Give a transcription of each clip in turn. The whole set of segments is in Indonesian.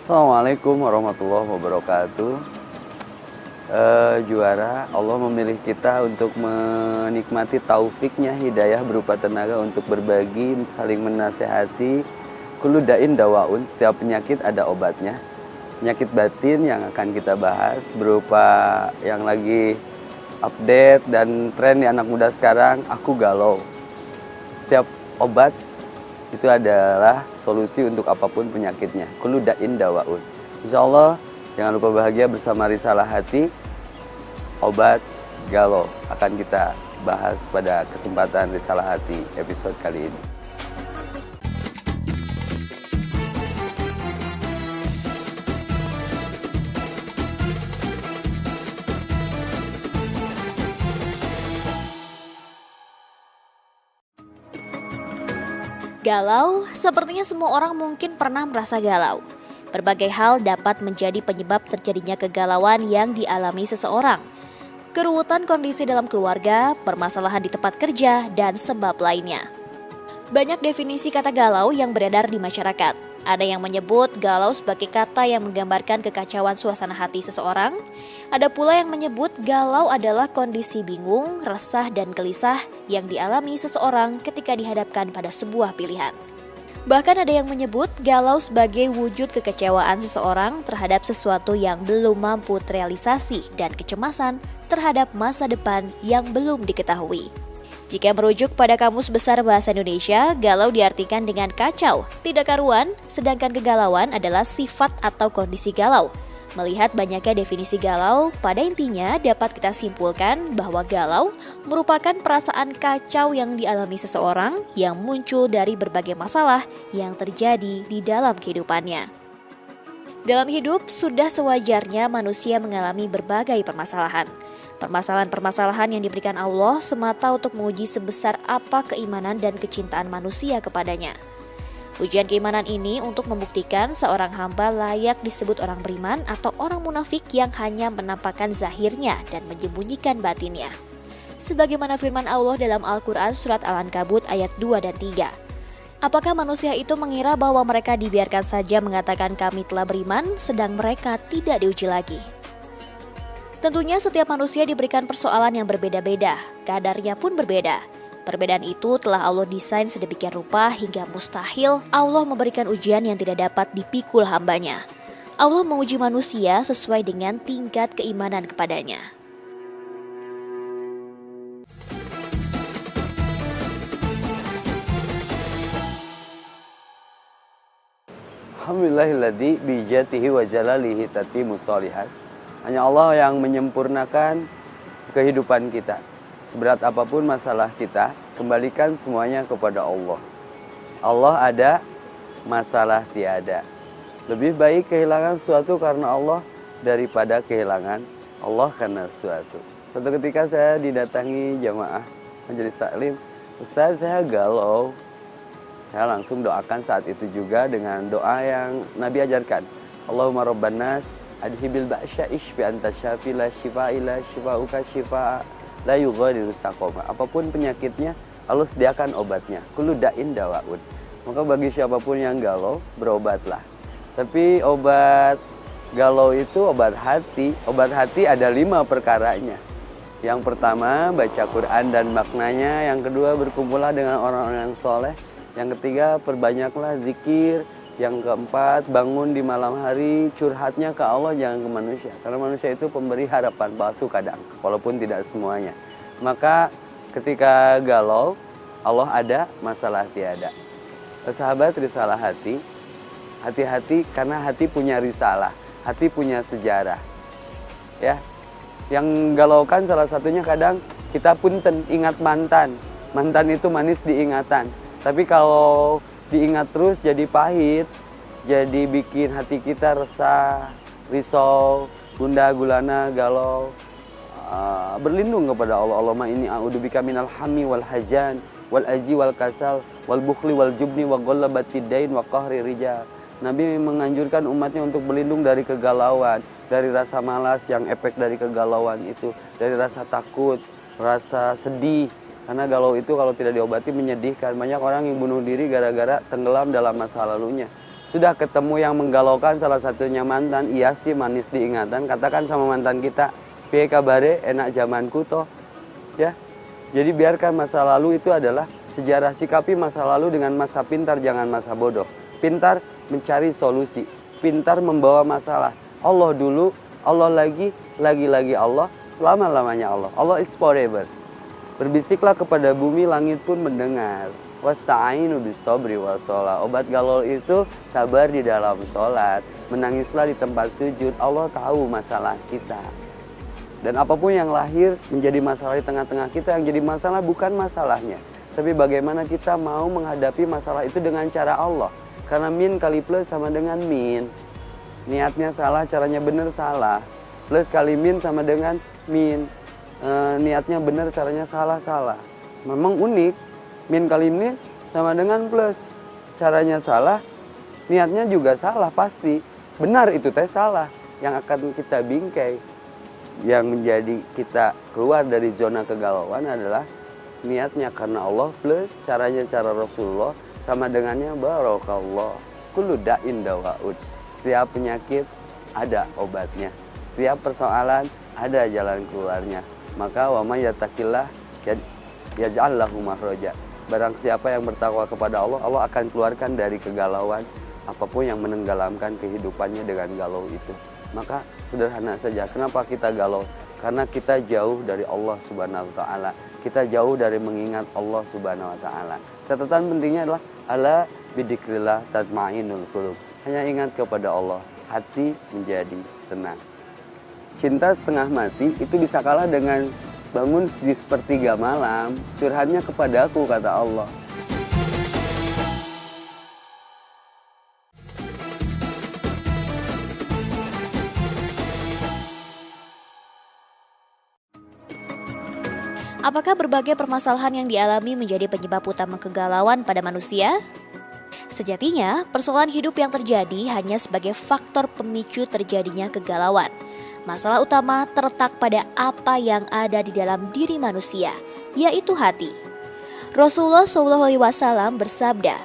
Assalamualaikum warahmatullahi wabarakatuh. Juara, Allah memilih kita untuk menikmati taufiknya hidayah berupa tenaga untuk berbagi, saling menasehati. Kullu da'in dawaun, setiap penyakit ada obatnya. Penyakit batin yang akan kita bahas berupa yang lagi update dan tren di anak muda sekarang, aku galau. Setiap obat itu adalah solusi untuk apapun penyakitnya. Kullu da'in dawaun. Insya Allah, jangan lupa bahagia bersama Risalah Hati. Obat galau akan kita bahas pada kesempatan Risalah Hati episode kali ini. Galau, sepertinya semua orang mungkin pernah merasa galau. Berbagai hal dapat menjadi penyebab terjadinya kegalauan yang dialami seseorang. Keruwetan kondisi dalam keluarga, permasalahan di tempat kerja, dan sebab lainnya. Banyak definisi kata galau yang beredar di masyarakat. Ada yang menyebut galau sebagai kata yang menggambarkan kekacauan suasana hati seseorang. Ada pula yang menyebut galau adalah kondisi bingung, resah, dan gelisah yang dialami seseorang ketika dihadapkan pada sebuah pilihan. Bahkan ada yang menyebut galau sebagai wujud kekecewaan seseorang terhadap sesuatu yang belum mampu terrealisasi dan kecemasan terhadap masa depan yang belum diketahui. Jika merujuk pada Kamus Besar Bahasa Indonesia, galau diartikan dengan kacau, tidak karuan, sedangkan kegalauan adalah sifat atau kondisi galau. Melihat banyaknya definisi galau, pada intinya dapat kita simpulkan bahwa galau merupakan perasaan kacau yang dialami seseorang yang muncul dari berbagai masalah yang terjadi di dalam kehidupannya. Dalam hidup, sudah sewajarnya manusia mengalami berbagai permasalahan. Permasalahan-permasalahan yang diberikan Allah semata untuk menguji sebesar apa keimanan dan kecintaan manusia kepadanya. Ujian keimanan ini untuk membuktikan seorang hamba layak disebut orang beriman atau orang munafik yang hanya menampakkan zahirnya dan menyembunyikan batinnya. Sebagaimana firman Allah dalam Al-Quran Surat Al-Ankabut ayat 2 dan 3. Apakah manusia itu mengira bahwa mereka dibiarkan saja mengatakan kami telah beriman, sedang mereka tidak diuji lagi? Tentunya setiap manusia diberikan persoalan yang berbeda-beda, kadarnya pun berbeda. Perbedaan itu telah Allah desain sedemikian rupa hingga mustahil Allah memberikan ujian yang tidak dapat dipikul hambanya. Allah menguji manusia sesuai dengan tingkat keimanan kepadanya. Alhamdulillahilladzi bijatihi wa jalalihi tatimu sholihat. Hanya Allah yang menyempurnakan kehidupan kita. Seberat apapun masalah kita, kembalikan semuanya kepada Allah. Allah ada, masalah tiada. Lebih baik kehilangan sesuatu karena Allah daripada kehilangan Allah karena sesuatu. Suatu ketika saya didatangi jamaah majelis taklim, Ustaz saya galau. Saya langsung doakan saat itu juga dengan doa yang Nabi ajarkan. Allahumma rabban nas adhibil ba'sya ishfi anta syafi la shifa illa shifauka shifa la yughadiru saqama. Apapun penyakitnya, Allah sediakan obatnya. Kullu da'in dawaun. Maka bagi siapapun yang galau, berobatlah. Tapi obat galau itu obat hati. Obat hati ada 5 perkaranya. Yang pertama, baca Quran dan maknanya. Yang kedua, berkumpullah dengan orang-orang yang soleh. Yang ketiga, perbanyaklah zikir. Yang keempat, bangun di malam hari, curhatnya ke Allah, jangan ke manusia. Karena manusia itu pemberi harapan palsu kadang, walaupun tidak semuanya. Maka ketika galau, Allah ada, masalah tiada. Sahabat Risalah Hati, hati-hati karena hati punya risalah, hati punya sejarah. Ya, yang galaukan salah satunya kadang kita punten ingat mantan. Mantan itu manis diingatan. Tapi kalau diingat terus jadi pahit, jadi bikin hati kita resah, risau, gundah gulana, galau. Berlindung kepada Allah. Allahumma inni a'udzubika minal hammi wal hajan wal aji wal kasal wal bukhli wal jubni wa ghallabatid dain wa qahri rijal. Nabi menganjurkan umatnya untuk berlindung dari kegalauan, dari rasa malas yang efek dari kegalauan itu, dari rasa takut, rasa sedih. Karena galau itu kalau tidak diobati menyedihkan. Banyak orang yang bunuh diri gara-gara tenggelam dalam masa lalunya. Sudah ketemu yang menggalaukan, salah satunya mantan, iya sih manis diingatan, katakan sama mantan kita, piye kabare, enak zamanku toh. Ya. Jadi biarkan masa lalu itu adalah sejarah, sikapi masa lalu dengan masa pintar, jangan masa bodoh. Pintar mencari solusi, pintar membawa masalah. Allah dulu, Allah lagi Allah, selama-lamanya Allah. Allah is forever. Berbisiklah kepada bumi, langit pun mendengar. Wasta'inu bis-sabri was-shalah. Obat galau itu sabar di dalam sholat. Menangislah di tempat sujud. Allah tahu masalah kita. Dan apapun yang lahir menjadi masalah di tengah-tengah kita, yang jadi masalah bukan masalahnya, tapi bagaimana kita mau menghadapi masalah itu dengan cara Allah. Karena min kali plus sama dengan min. Niatnya salah, caranya benar salah. Plus kali min sama dengan min. Niatnya benar, caranya salah. Memang unik. Min kali min sama dengan plus. Caranya salah, niatnya juga salah pasti. Benar itu teh salah. Yang akan kita bingkai, yang menjadi kita keluar dari zona kegalauan adalah niatnya karena Allah plus caranya cara Rasulullah sama dengannya barokallah. Kullu da'in dawa'ud. Setiap penyakit ada obatnya. Setiap persoalan ada jalan keluarnya. Maka wa may yattaqillah yaj'al lahu makhraja. Barang siapa yang bertakwa kepada Allah, Allah akan keluarkan dari kegalauan apapun yang menenggelamkan kehidupannya dengan galau itu. Maka sederhana saja, kenapa kita galau? Karena kita jauh dari Allah Subhanahu wa taala. Kita jauh dari mengingat Allah Subhanahu wa taala. Catatan pentingnya adalah ala bidzikrillah tatma'innul qulub. Hanya ingat kepada Allah, hati menjadi tenang. Cinta setengah mati itu bisa kalah dengan bangun di sepertiga malam, curhatnya kepadaku, kata Allah. Apakah berbagai permasalahan yang dialami menjadi penyebab utama kegalauan pada manusia? Sejatinya, persoalan hidup yang terjadi hanya sebagai faktor pemicu terjadinya kegalauan. Masalah utama terletak pada apa yang ada di dalam diri manusia, yaitu hati. Rasulullah SAW bersabda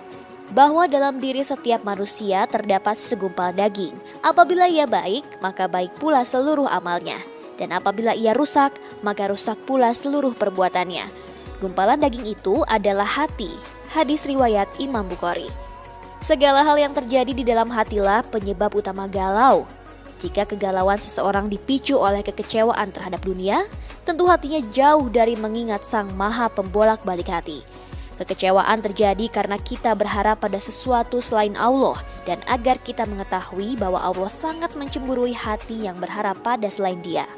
bahwa dalam diri setiap manusia terdapat segumpal daging. Apabila ia baik, maka baik pula seluruh amalnya. Dan apabila ia rusak, maka rusak pula seluruh perbuatannya. Gumpalan daging itu adalah hati. Hadis riwayat Imam Bukhari. Segala hal yang terjadi di dalam hatilah penyebab utama galau. Jika kegalauan seseorang dipicu oleh kekecewaan terhadap dunia, tentu hatinya jauh dari mengingat Sang Maha Pembolak-balik hati. Kekecewaan terjadi karena kita berharap pada sesuatu selain Allah, dan agar kita mengetahui bahwa Allah sangat mencemburui hati yang berharap pada selain Dia.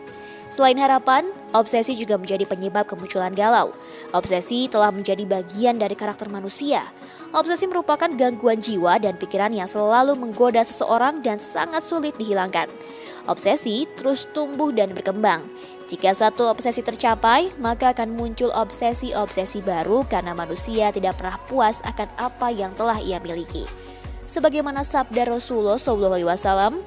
Selain harapan, obsesi juga menjadi penyebab kemunculan galau. Obsesi telah menjadi bagian dari karakter manusia. Obsesi merupakan gangguan jiwa dan pikiran yang selalu menggoda seseorang dan sangat sulit dihilangkan. Obsesi terus tumbuh dan berkembang. Jika satu obsesi tercapai, maka akan muncul obsesi-obsesi baru karena manusia tidak pernah puas akan apa yang telah ia miliki. Sebagaimana sabda Rasulullah SAW,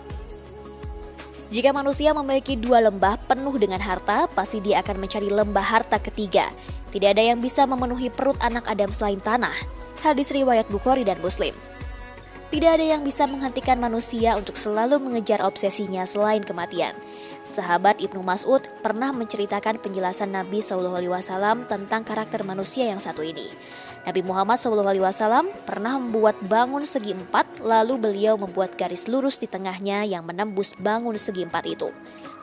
jika manusia memiliki 2 lembah penuh dengan harta, pasti dia akan mencari lembah harta ketiga. Tidak ada yang bisa memenuhi perut anak Adam selain tanah. Hadis riwayat Bukhari dan Muslim. Tidak ada yang bisa menghentikan manusia untuk selalu mengejar obsesinya selain kematian. Sahabat Ibnu Mas'ud pernah menceritakan penjelasan Nabi SAW tentang karakter manusia yang satu ini. Nabi Muhammad SAW pernah membuat bangun segi 4, lalu beliau membuat garis lurus di tengahnya yang menembus bangun segi 4 itu.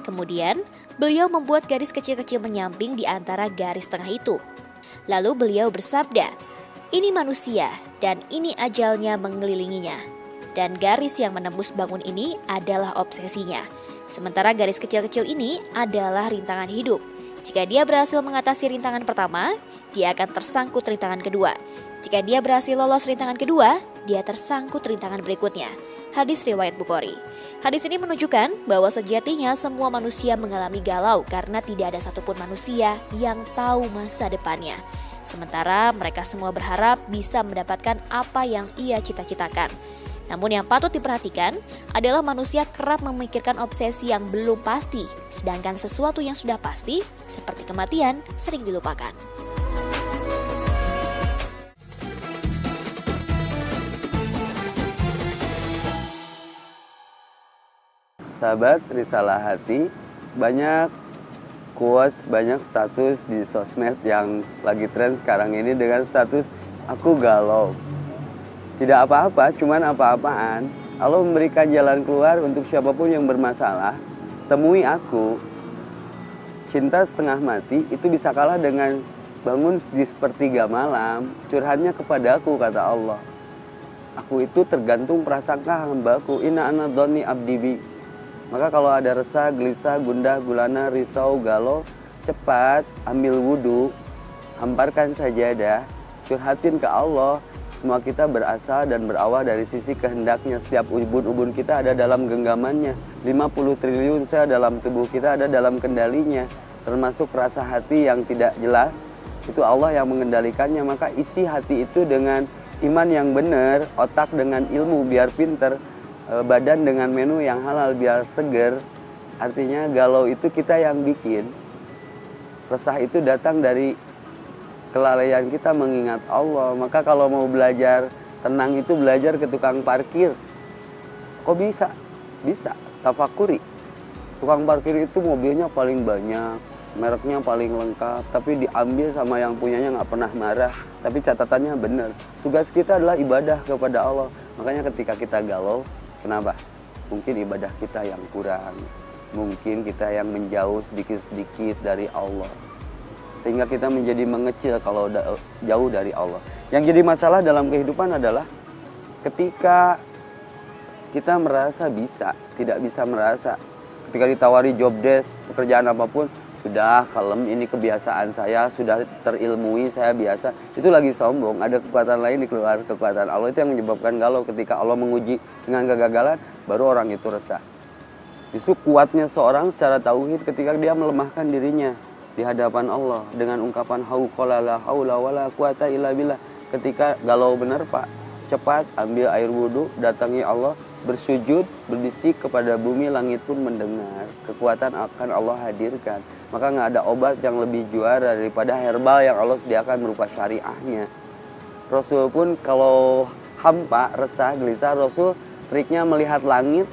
Kemudian, beliau membuat garis kecil-kecil menyamping di antara garis tengah itu. Lalu beliau bersabda, "Ini manusia dan ini ajalnya mengelilinginya. Dan garis yang menembus bangun ini adalah obsesinya. Sementara garis kecil-kecil ini adalah rintangan hidup. Jika dia berhasil mengatasi rintangan pertama, dia akan tersangkut rintangan kedua. Jika dia berhasil lolos rintangan kedua, dia tersangkut rintangan berikutnya." Hadis riwayat Bukhari. Hadis ini menunjukkan bahwa sejatinya semua manusia mengalami galau karena tidak ada satupun manusia yang tahu masa depannya. Sementara mereka semua berharap bisa mendapatkan apa yang ia cita-citakan. Namun yang patut diperhatikan adalah manusia kerap memikirkan obsesi yang belum pasti, sedangkan sesuatu yang sudah pasti, seperti kematian, sering dilupakan. Sahabat Risalah Hati, banyak quotes, banyak status di sosmed yang lagi tren sekarang ini dengan status aku galau. Tidak apa-apa, cuman apa-apaan. Allah memberikan jalan keluar untuk siapapun yang bermasalah. Temui aku. Cinta setengah mati itu bisa kalah dengan bangun di sepertiga malam. Curhatnya kepada aku, kata Allah. Aku itu tergantung prasangka hambaku. Inna ana dhonni abdi bi. Maka kalau ada resah, gelisah, gundah, gulana, risau, galau, cepat ambil wudhu, hamparkan sajadah, curhatin ke Allah. Semua kita berasal dan berawal dari sisi kehendaknya. Setiap ubun-ubun kita ada dalam genggamannya. 50 triliun sel dalam tubuh kita ada dalam kendalinya. Termasuk rasa hati yang tidak jelas, itu Allah yang mengendalikannya. Maka isi hati itu dengan iman yang benar, otak dengan ilmu biar pinter, badan dengan menu yang halal biar seger. Artinya galau itu kita yang bikin. Resah itu datang dari kelalaian kita mengingat Allah. Maka kalau mau belajar tenang itu belajar ke tukang parkir. Kok bisa? Bisa, tafakuri. Tukang parkir itu mobilnya paling banyak, mereknya paling lengkap, tapi diambil sama yang punyanya nggak pernah marah. Tapi catatannya benar. Tugas kita adalah ibadah kepada Allah. Makanya ketika kita galau, kenapa? Mungkin ibadah kita yang kurang. Mungkin kita yang menjauh sedikit-sedikit dari Allah. Sehingga kita menjadi mengecil kalau jauh dari Allah. Yang jadi masalah dalam kehidupan adalah ketika kita merasa bisa, tidak bisa merasa. Ketika ditawari job desk, pekerjaan apapun, sudah kalem, ini kebiasaan saya, sudah terilmui, saya biasa. Itu lagi sombong, ada kekuatan lain di luar kekuatan Allah. Itu yang menyebabkan galau. Ketika Allah menguji dengan kegagalan, baru orang itu resah. Justru kuatnya seorang secara tauhid ketika dia melemahkan dirinya di hadapan Allah dengan ungkapan hauqala la haula wala quwata illa billah. Ketika galau benar, Pak, cepat ambil air wudhu, datangi Allah, bersujud, berbisik kepada bumi, langit pun mendengar. Kekuatan akan Allah hadirkan. Maka nggak ada obat yang lebih juara daripada herbal yang Allah sediakan berupa syariahnya. Rasul pun kalau hampa, resah, gelisah, Rasul triknya melihat langit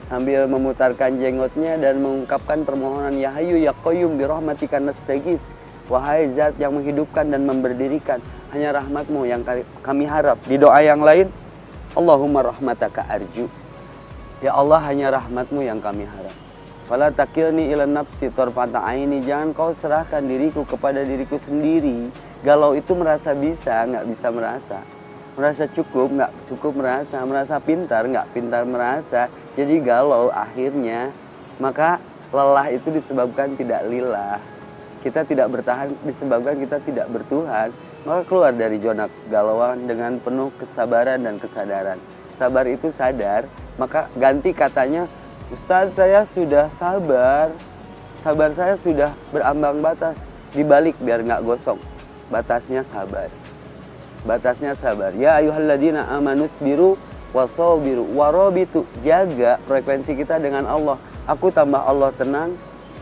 sambil memutarkan jenggotnya dan mengungkapkan permohonan, Ya Hayyu Ya Qayyum birahmatika nastaghits. Wahai zat yang menghidupkan dan memberdirikan, hanya rahmatmu yang kami harap. Di doa yang lain, Allahumma rahmataka arju. Ya Allah, hanya rahmatmu yang kami harap. Wala takilni ila nafsi tarfata aini. Jangan kau serahkan diriku kepada diriku sendiri. Galau itu merasa bisa, nggak bisa merasa. Merasa cukup, nggak cukup merasa. Merasa pintar, nggak pintar merasa. Jadi galau akhirnya. Maka lelah itu disebabkan tidak lillah. Kita tidak bertahan disebabkan kita tidak bertuhan. Maka keluar dari zona galauan dengan penuh kesabaran dan kesadaran. Sabar itu sadar, maka ganti katanya, Ustadz, saya sudah sabar. Sabar saya sudah berambang batas. Dibalik biar nggak gosong. Batasnya sabar. Batasnya sabar. Ya ayyuhalladzina amanus biru wasobiru warobitu. Jaga frekuensi kita dengan Allah. Aku tambah Allah tenang.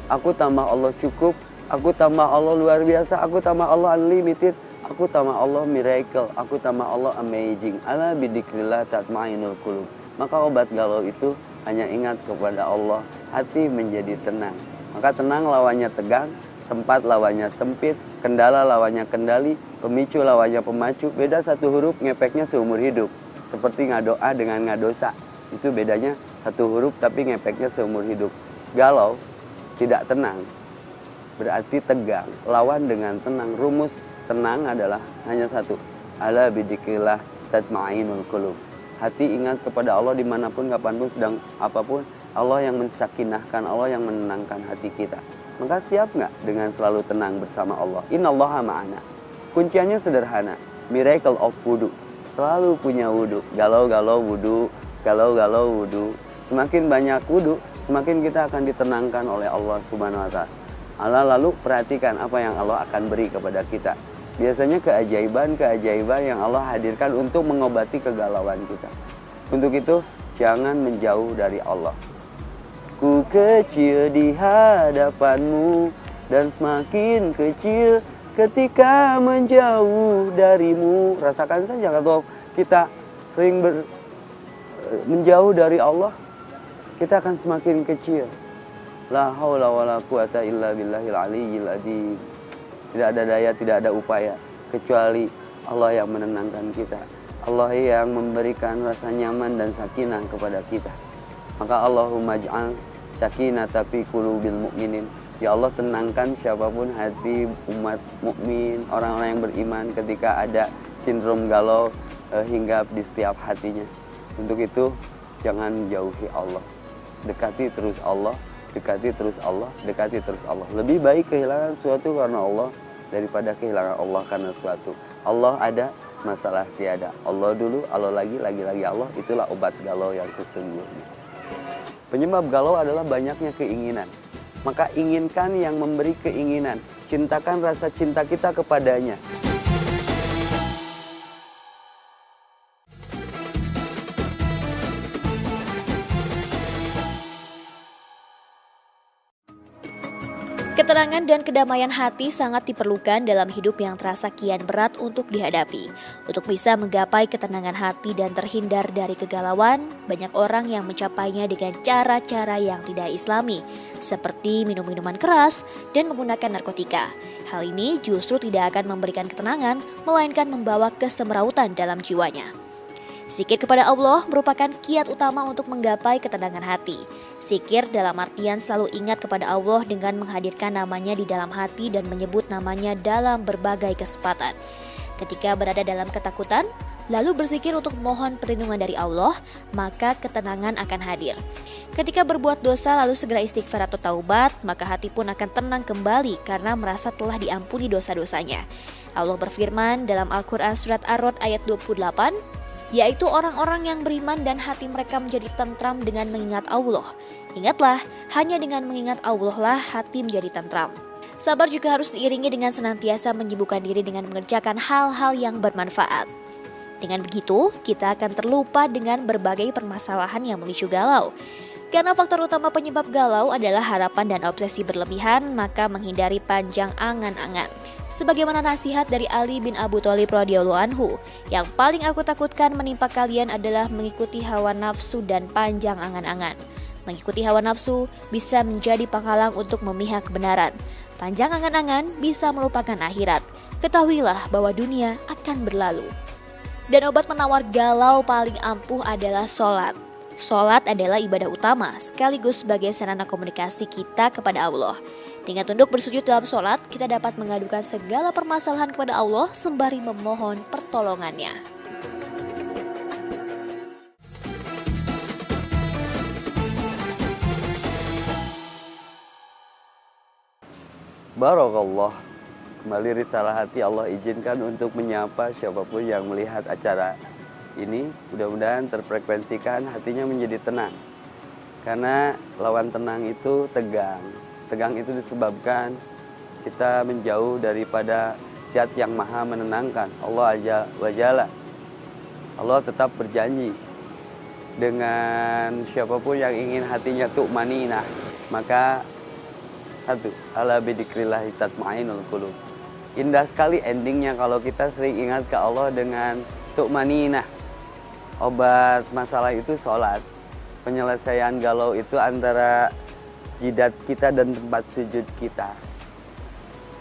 Aku tambah Allah cukup. Aku tambah Allah luar biasa. Aku tambah Allah unlimited. Aku tambah Allah miracle. Aku tambah Allah amazing. Ala bidzikrillah tatmainul qulub. Maka obat galau itu hanya ingat kepada Allah, hati menjadi tenang. Maka tenang lawannya tegang, sempat lawannya sempit, kendala lawannya kendali, pemicu lawannya pemacu. Beda satu huruf, ngepeknya seumur hidup. Seperti ngadoa dengan ngadosa. Itu bedanya satu huruf tapi ngepeknya seumur hidup. Galau, tidak tenang, berarti tegang. Lawan dengan tenang. Rumus tenang adalah hanya satu. Ala bidzikrillah tatmainul qulub. Hati ingat kepada Allah dimanapun, kapanpun, sedang apapun. Allah yang mensakinahkan, Allah yang menenangkan hati kita. Maka siap nggak dengan selalu tenang bersama Allah? Innallaha ma'ana. Kunciannya sederhana. Miracle of wudu. Selalu punya wudu. Galau-galau wudu. Galau-galau wudu. Semakin banyak wudu, semakin kita akan ditenangkan oleh Allah Subhanahu wa Ta'ala. Allah lalu perhatikan apa yang Allah akan beri kepada kita. Biasanya keajaiban-keajaiban yang Allah hadirkan untuk mengobati kegalauan kita. Untuk itu, jangan menjauh dari Allah. Ku kecil di hadapanmu dan semakin kecil ketika menjauh darimu. Rasakan saja kalau kita sering menjauh dari Allah, kita akan semakin kecil. La haula wala quwata illa billahil aliyyil adzim. Tidak ada daya, tidak ada upaya kecuali Allah yang menenangkan kita. Allah yang memberikan rasa nyaman dan sakinah kepada kita. Maka Allahumma ij'al sakinata fi qulubil mu'minin. Ya Allah, tenangkan siapapun hati umat mukmin, orang-orang yang beriman ketika ada sindrom galau hinggap di setiap hatinya. Untuk itu jangan jauhi Allah. Dekati terus Allah, dekati terus Allah, dekati terus Allah. Lebih baik kehilangan sesuatu karena Allah daripada kehilangan Allah karena sesuatu. Allah ada, masalah tiada. Allah dulu, Allah lagi Allah. Itulah obat galau yang sesungguhnya. Penyebab galau adalah banyaknya keinginan. Maka inginkan yang memberi keinginan. Cintakan rasa cinta kita kepadanya. Ketenangan dan kedamaian hati sangat diperlukan dalam hidup yang terasa kian berat untuk dihadapi. Untuk bisa menggapai ketenangan hati dan terhindar dari kegalauan, banyak orang yang mencapainya dengan cara-cara yang tidak islami, seperti minum minuman keras dan menggunakan narkotika. Hal ini justru tidak akan memberikan ketenangan, melainkan membawa kesemrautan dalam jiwanya. Zikir kepada Allah merupakan kiat utama untuk menggapai ketenangan hati. Zikir dalam artian selalu ingat kepada Allah dengan menghadirkan namanya di dalam hati dan menyebut namanya dalam berbagai kesempatan. Ketika berada dalam ketakutan, lalu berzikir untuk mohon perlindungan dari Allah, maka ketenangan akan hadir. Ketika berbuat dosa lalu segera istighfar atau taubat, maka hati pun akan tenang kembali karena merasa telah diampuni dosa-dosanya. Allah berfirman dalam Al-Quran Surat Ar-Rod ayat 28, yaitu orang-orang yang beriman dan hati mereka menjadi tentram dengan mengingat Allah. Ingatlah, hanya dengan mengingat Allah lah hati menjadi tentram. Sabar juga harus diiringi dengan senantiasa menyibukkan diri dengan mengerjakan hal-hal yang bermanfaat. Dengan begitu, kita akan terlupa dengan berbagai permasalahan yang memicu galau. Karena faktor utama penyebab galau adalah harapan dan obsesi berlebihan, maka menghindari panjang angan-angan. Sebagaimana nasihat dari Ali bin Abu Thalib radhiyallahu anhu, yang paling aku takutkan menimpa kalian adalah mengikuti hawa nafsu dan panjang angan-angan. Mengikuti hawa nafsu bisa menjadi penghalang untuk memihak kebenaran. Panjang angan-angan bisa melupakan akhirat. Ketahuilah bahwa dunia akan berlalu. Dan obat penawar galau paling ampuh adalah sholat. Sholat adalah ibadah utama sekaligus sebagai sarana komunikasi kita kepada Allah. Dengan tunduk bersujud dalam sholat, kita dapat mengadukan segala permasalahan kepada Allah sembari memohon pertolongannya. Barakallah. Kembali risalah hati Allah izinkan untuk menyapa siapapun yang melihat acara ini. Mudah-mudahan terfrekuensikan, hatinya menjadi tenang. Karena lawan tenang itu tegang. Tegang itu disebabkan kita menjauh daripada zat yang maha menenangkan, Allah Azza wa Jalla. Allah tetap berjanji dengan siapapun yang ingin hatinya tu'maninah, maka satu, ala bidzikrillah tatma'innul qulub. Indah sekali endingnya kalau kita sering ingat ke Allah dengan tu'maninah. Obat masalah itu sholat. Penyelesaian galau itu antara jidat kita dan tempat sujud kita.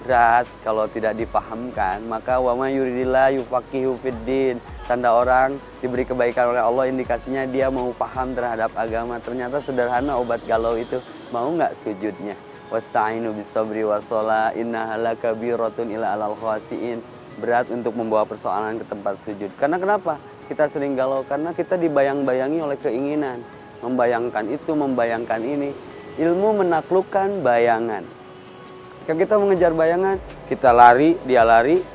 Berat kalau tidak dipahamkan, maka wa may yuridillahu yufaqihu fiddin. Tanda orang diberi kebaikan oleh Allah, indikasinya dia mau paham terhadap agama. Ternyata sederhana obat galau itu, mau nggak sujudnya? Wasta'inu bis-sabri was-shalah innaha lakabiratun illa 'alal khashiin. Berat untuk membawa persoalan ke tempat sujud. Karena kenapa? Kita sering galau karena kita dibayang-bayangi oleh keinginan. Membayangkan itu, membayangkan ini. Ilmu menaklukkan bayangan. Jika kita mengejar bayangan, kita lari,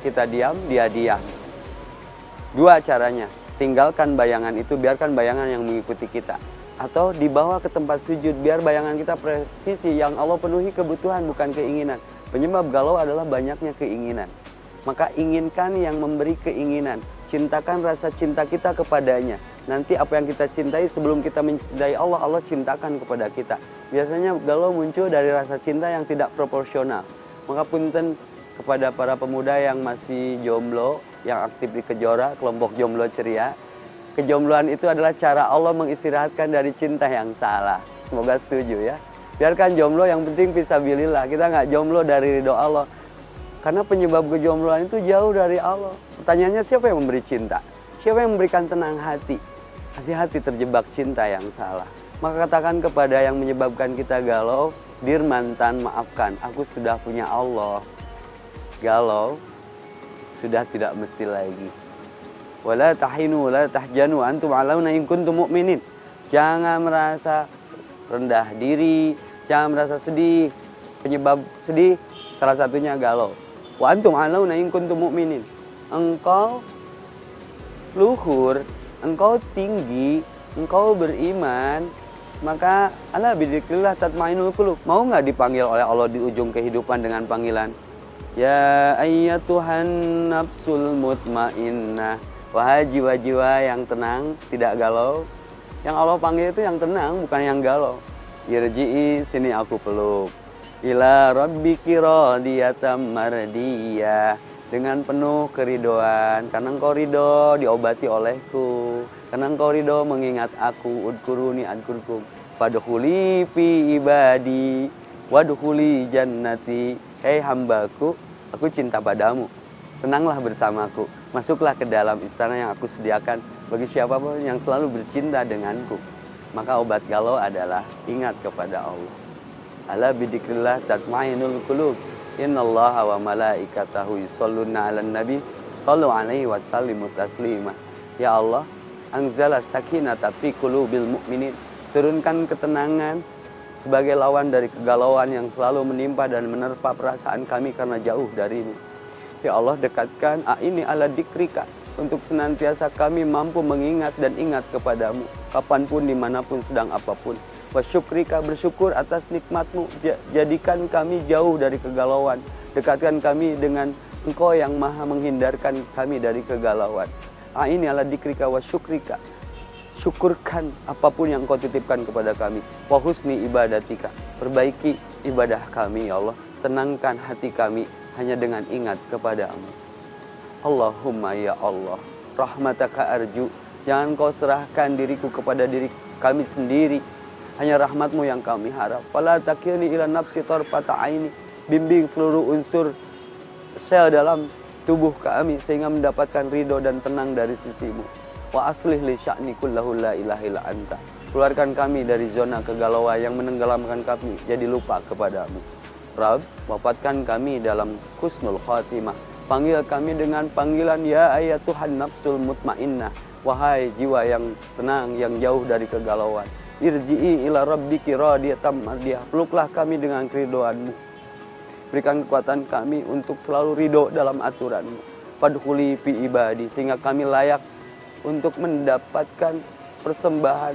kita diam, dia diam. Dua caranya, tinggalkan bayangan itu, biarkan bayangan yang mengikuti kita. Atau dibawa ke tempat sujud, biar bayangan kita presisi, yang Allah penuhi kebutuhan bukan keinginan. Penyebab galau adalah banyaknya keinginan. Maka inginkan yang memberi keinginan. Cintakan rasa cinta kita kepadanya. Nanti apa yang kita cintai sebelum kita mencintai Allah, Allah cintakan kepada kita. Biasanya galau muncul dari rasa cinta yang tidak proporsional. Maka punten kepada para pemuda yang masih jomblo, yang aktif di Kejora, kelompok jomblo ceria. kejombloan itu adalah cara Allah mengistirahatkan dari cinta yang salah. Semoga setuju ya. Biarkan jomblo, yang penting fisabilillah. Kita nggak jomblo dari ridho Allah. Karena penyebab kejombloan itu jauh dari Allah. Pertanyaannya, siapa yang memberi cinta? Siapa yang memberikan tenang hati? Hati-hati terjebak cinta yang salah. Maka katakan kepada yang menyebabkan kita galau, "Dir mantan, maafkan, aku sudah punya Allah." Galau sudah tidak mesti lagi. Wala tahinu wala tahjanu antum alauna in kuntum mu'minin. Jangan merasa rendah diri, jangan merasa sedih. Penyebab sedih salah satunya galau. Wa antum alauna in kuntum mu'minin. Engkau luhur, engkau tinggi, engkau beriman, maka ala bidzikrillah tatmainul qulub. Mau nggak dipanggil oleh Allah di ujung kehidupan dengan panggilan, ya ayyatuhan nafsul mutmainnah, wahai jiwa-jiwa yang tenang, tidak galau. Yang Allah panggil itu yang tenang, bukan yang galau. Irji'i, sini aku peluk. Ila rabbiki radiyatan mardiyah, dengan penuh keridoan, karena engkau ridho diobati olehku, karena engkau ridho mengingat aku, udkuruni adkurkum, fadkhuli fi ibadi, wadkhuli jannati. Hei hambaku, aku cinta padamu, tenanglah bersamaku, masuklah ke dalam istana yang aku sediakan bagi siapapun yang selalu bercinta denganku. Maka obat galau adalah ingat kepada Allah. Ala bidzikrillah tatmainul qulub. Innallaha wa malaikatahu yusholluna 'alan nabi shallu 'alaihi wa sallimu taslima. Ya Allah, anzala sakinata fi qulubil mu'minin. Turunkan ketenangan sebagai lawan dari kegalauan yang selalu menimpa dan menerpa perasaan kami karena jauh darimu. Ya Allah, dekatkan ini ala dikrika, untuk senantiasa kami mampu mengingat dan ingat kepadamu kapanpun, dimanapun, sedang apapun. Wa syukrika, bersyukur atas nikmatmu. Jadikan kami jauh dari kegalauan. Dekatkan kami dengan Engkau yang maha menghindarkan kami dari kegalauan. Ini ala dikrika wa syukrika. Syukurkan apapun yang Engkau titipkan kepada kami. Wa husni ibadatika, perbaiki ibadah kami ya Allah. Tenangkan hati kami hanya dengan ingat kepadamu. Allahumma ya Allah, rahmataka arju. Jangan Kau serahkan diriku kepada diri kami sendiri. Hanya rahmatmu yang kami harap. Fala takilni ila nafsi tarfata aini. Bimbing seluruh unsur sel dalam tubuh kami sehingga mendapatkan ridho dan tenang dari sisimu. Wa aslih li sya'ni kullahu la ilaha illa anta. Keluarkan kami dari zona kegalauan yang menenggelamkan kami jadi lupa kepadamu. Rabb, wafatkan kami dalam husnul khatimah. Panggil kami dengan panggilan ya ayyatuhan nafsul mutmainnah. Wahai jiwa yang tenang, yang jauh dari kegalauan. Irji'i ila rabbiki radiyatan mardiyah. Peluklah kami dengan keridhoanmu. Berikan kekuatan kami untuk selalu ridho dalam aturanmu. Fadkhuli fi ibadi, sehingga kami layak untuk mendapatkan persembahan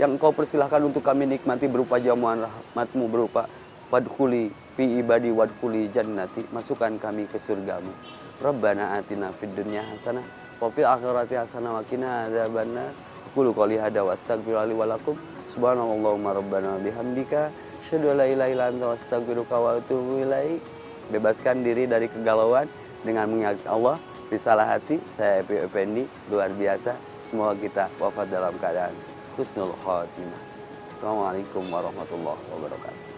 yang Engkau persilahkan untuk kami nikmati berupa jamuan rahmatmu, berupa fadkhuli fi ibadi wadkhuli jannati. Masukkan kami ke surgamu. Rabbana atina fid dunya hasanah wa fil akhirati hasanah wa qina adzabannar. Qul qouli hada wa astaghfirullahi wa lakum. Subhanallahumma rabbana bihamdika asyhadu an la ilaha illa anta astaghfiruka wa atubu ilaik. Bebaskan diri dari kegalauan dengan mengingat Allah. Risalah hati, saya Epi Effendi, luar biasa. Semoga kita wafat dalam keadaan husnul khatimah. Assalamualaikum warahmatullahi wabarakatuh.